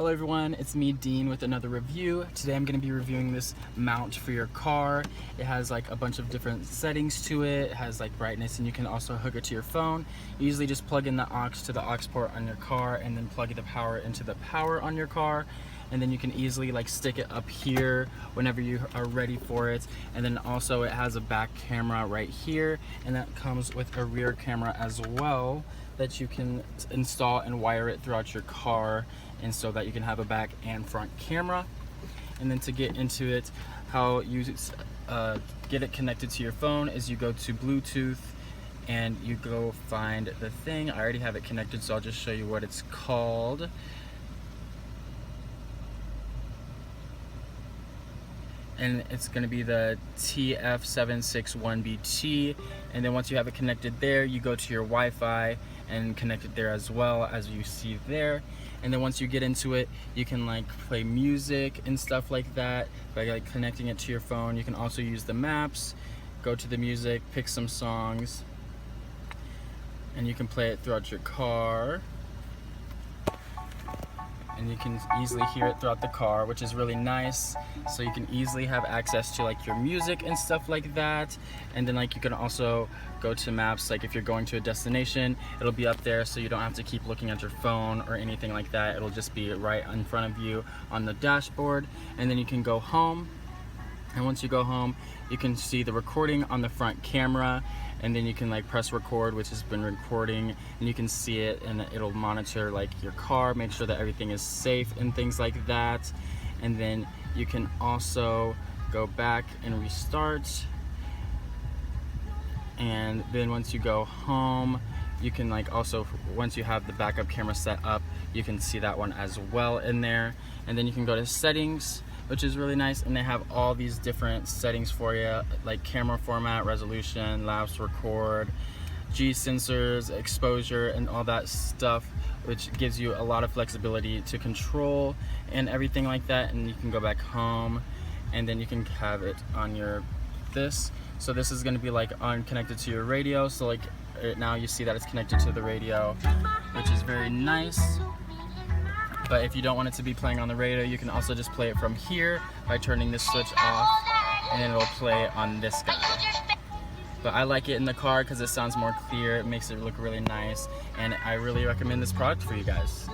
Hello everyone, it's me Dean with another review. Today I'm going to be reviewing this mount for your car. It has like a bunch of different settings to it. It has like brightness, and you can also hook it to your phone. You usually just plug in the aux to the aux port on your car and then plug the power into the power on your car. And then you can easily like stick it up here whenever you are ready for it. And then also it has a back camera right here, and that comes with a rear camera as well that you can install and wire it throughout your car, and so that you can have a back and front camera. And then to get into it, how you get it connected to your phone is you go to Bluetooth and you go find the thing. I already have it connected, so I'll just show you what it's called. And it's going to be the TF761BT. And then once you have it connected there, you go to your Wi-Fi and connect it there as well, as you see there. And then once you get into it, you can like play music and stuff like that by like connecting it to your phone. You can also use the maps, go to the music, pick some songs, and you can play it throughout your car. And you can easily hear it throughout the car, which is really nice. So you can easily have access to like your music and stuff like that. And then like you can also go to maps, like if you're going to a destination, it'll be up there, so you don't have to keep looking at your phone or anything like that. It'll just be right in front of you on the dashboard. And then you can go home. And once you go home, you can see the recording on the front camera, and then you can like press record, which has been recording, and you can see it, and it'll monitor like your car, make sure that everything is safe and things like that. And then you can also go back and restart. And then once you go home, you can like also, once you have the backup camera set up, you can see that one as well in there. And then you can go to settings, which is really nice, and they have all these different settings for you, like camera format, resolution, lapse, record, G sensors, exposure, and all that stuff, which gives you a lot of flexibility to control and everything like that. And you can go back home, and then you can have it on your this. So this is going to be like connected to your radio. So like now you see that it's connected to the radio, which is very nice. But if you don't want it to be playing on the radio, you can also just play it from here by turning this switch off, and then it'll play on this guy. But I like it in the car because it sounds more clear, it makes it look really nice, and I really recommend this product for you guys.